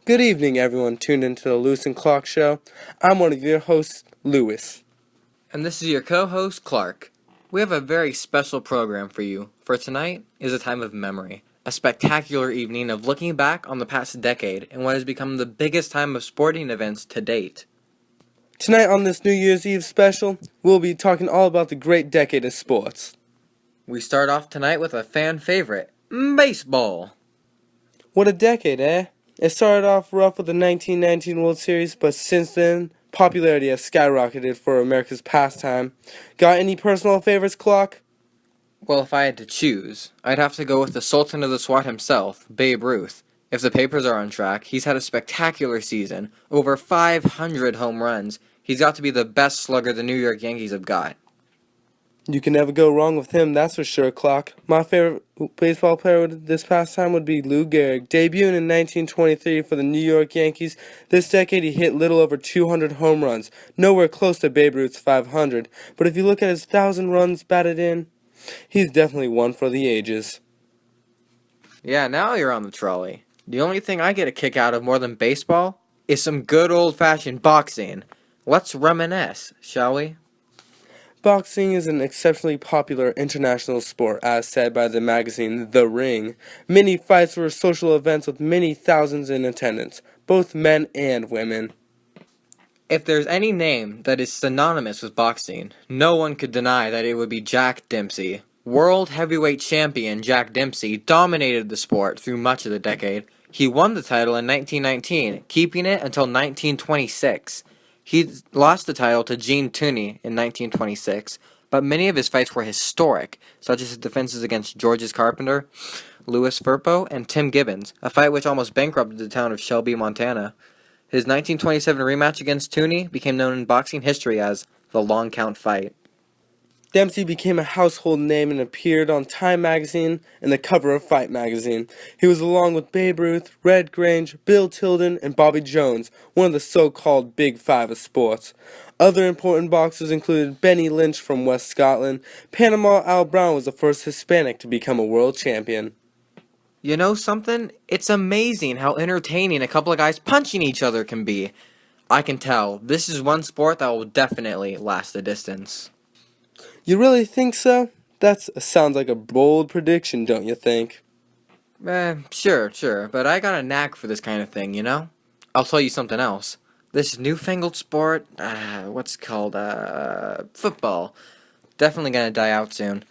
Good evening, everyone tuned into the Lewis and Clark Show. I'm one of your hosts, Lewis. And this is your co-host, Clark. We have a very special program for you. For tonight is a time of memory. A spectacular evening of looking back on the past decade and what has become the biggest time of sporting events to date. Tonight on this New Year's Eve special, we'll be talking all about the great decade of sports. We start off tonight with a fan favorite, baseball. What a decade, eh? It started off rough with the 1919 World Series, but since then, popularity has skyrocketed for America's pastime. Got any personal favorites, Clark? Well, if I had to choose, I'd have to go with the Sultan of the SWAT himself, Babe Ruth. If the papers are on track, he's had a spectacular season, over 500 home runs. He's got to be the best slugger the New York Yankees have got. You can never go wrong with him, that's for sure, Clark. My favorite baseball player this past time would be Lou Gehrig. Debuting in 1923 for the New York Yankees, this decade he hit little over 200 home runs, nowhere close to Babe Ruth's 500. But if you look at his 1,000 runs batted in, he's definitely one for the ages. Yeah, now you're on the trolley. The only thing I get a kick out of more than baseball is some good old-fashioned boxing. Let's reminisce, shall we? Boxing is an exceptionally popular international sport, as said by the magazine The Ring. Many fights were social events with many thousands in attendance, both men and women. If there's any name that is synonymous with boxing, no one could deny that it would be Jack Dempsey. World heavyweight champion Jack Dempsey dominated the sport through much of the decade. He won the title in 1919, keeping it until 1926. He lost the title to Gene Tunney in 1926, but many of his fights were historic, such as his defenses against Georges Carpenter, Louis Firpo, and Tim Gibbons, a fight which almost bankrupted the town of Shelby, Montana. His 1927 rematch against Tunney became known in boxing history as the Long Count Fight. Dempsey became a household name and appeared on Time magazine and the cover of Fight magazine. He was along with Babe Ruth, Red Grange, Bill Tilden, and Bobby Jones, one of the so-called Big Five of sports. Other important boxers included Benny Lynch from West Scotland. Panama Al Brown was the first Hispanic to become a world champion. You know something? It's amazing how entertaining a couple of guys punching each other can be. I can tell, this is one sport that will definitely last the distance. You really think so? That sounds like a bold prediction, don't you think? Sure, but I got a knack for this kind of thing, you know? I'll tell you something else. This newfangled sport, football, definitely gonna die out soon.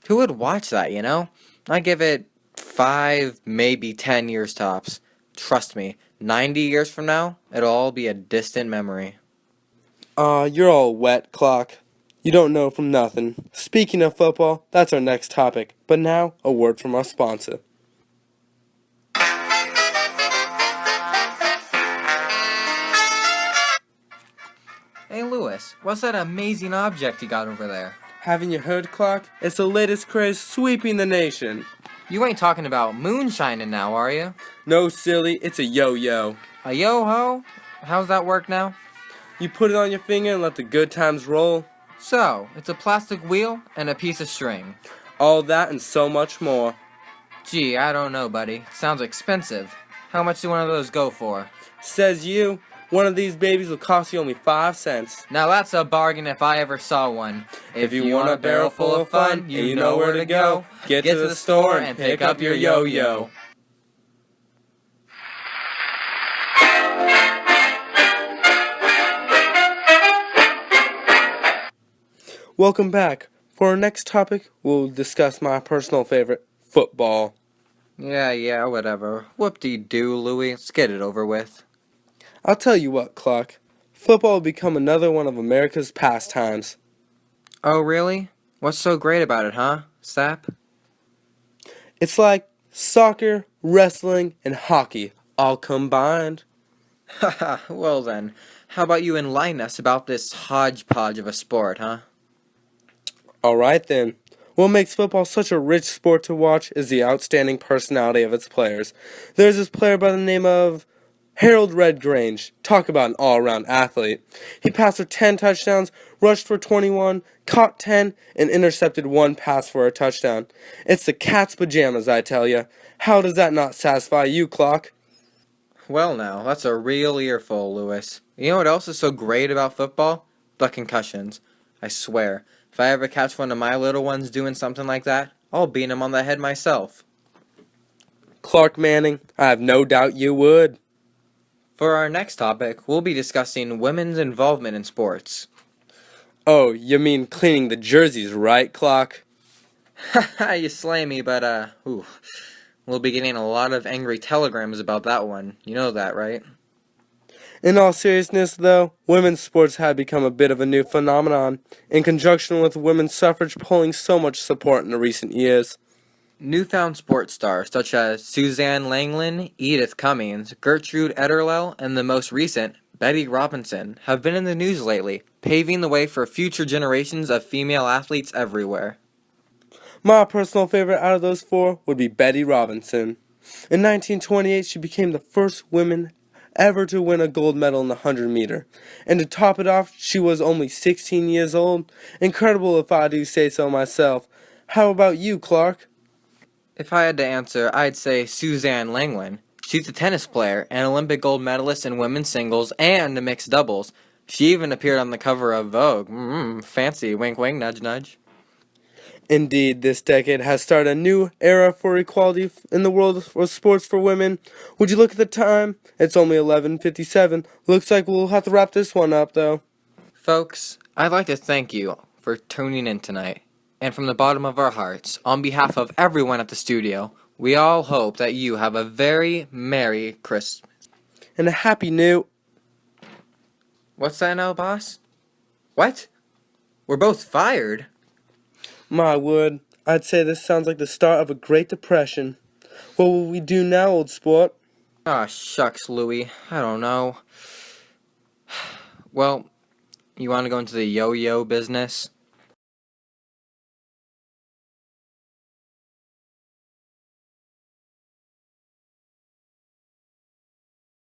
Who would watch that, you know? I give it 5, maybe 10 years tops. Trust me, 90 years from now, it'll all be a distant memory. You're all wet, Clock. You don't know from nothing. Speaking of football, that's our next topic. But now, a word from our sponsor. Hey Lewis, what's that amazing object you got over there? Haven't you heard, Clock? It's the latest craze sweeping the nation. You ain't talking about moonshining now, are you? No, silly, it's a yo-yo. A yo-ho? How's that work now? You put it on your finger and let the good times roll. So, it's a plastic wheel and a piece of string. All that and so much more. Gee, I don't know, buddy. Sounds expensive. How much do one of those go for? Says you. One of these babies will cost you only 5 cents. Now that's a bargain if I ever saw one. If you want a barrel full of fun, you know where to go. Get to the store and pick up your yo-yo. Welcome back. For our next topic, we'll discuss my personal favorite, football. Yeah, whatever. Whoop-de-doo, Louie. Let's get it over with. I'll tell you what, Clark. Football will become another one of America's pastimes. Oh, really? What's so great about it, huh, Sap? It's like soccer, wrestling, and hockey all combined. Haha, well then. How about you enlighten us about this hodgepodge of a sport, huh? Alright then. What makes football such a rich sport to watch is the outstanding personality of its players. There's this player by the name of Harold Redgrange, talk about an all-around athlete. He passed for 10 touchdowns, rushed for 21, caught 10, and intercepted one pass for a touchdown. It's the cat's pajamas, I tell ya. How does that not satisfy you, Clock? Well now, that's a real earful, Lewis. You know what else is so great about football? The concussions. I swear, if I ever catch one of my little ones doing something like that, I'll beat him on the head myself. Clark Manning, I have no doubt you would. For our next topic, we'll be discussing women's involvement in sports. Oh, you mean cleaning the jerseys, right, Clock? Haha, you slay me, but we'll be getting a lot of angry telegrams about that one. You know that, right? In all seriousness, though, women's sports have become a bit of a new phenomenon, in conjunction with women's suffrage polling so much support in the recent years. Newfound sports stars such as Suzanne Langland, Edith Cummings, Gertrude Ederle, and the most recent, Betty Robinson, have been in the news lately, paving the way for future generations of female athletes everywhere. My personal favorite out of those four would be Betty Robinson. In 1928, she became the first woman ever to win a gold medal in the 100-meter. And to top it off, she was only 16 years old. Incredible if I do say so myself. How about you, Clark? If I had to answer, I'd say Suzanne Langland. She's a tennis player, an Olympic gold medalist in women's singles and mixed doubles. She even appeared on the cover of Vogue. Fancy, wink wink, nudge nudge. Indeed, this decade has started a new era for equality in the world of sports for women. Would you look at the time? It's only 11:57. Looks like we'll have to wrap this one up, though. Folks, I'd like to thank you for tuning in tonight. And from the bottom of our hearts, on behalf of everyone at the studio, we all hope that you have a very Merry Christmas. And a happy new... What's that now, boss? What? We're both fired? My word, I'd say this sounds like the start of a Great Depression. What will we do now, old sport? Aw, shucks, Louie. I don't know. Well, you want to go into the yo-yo business?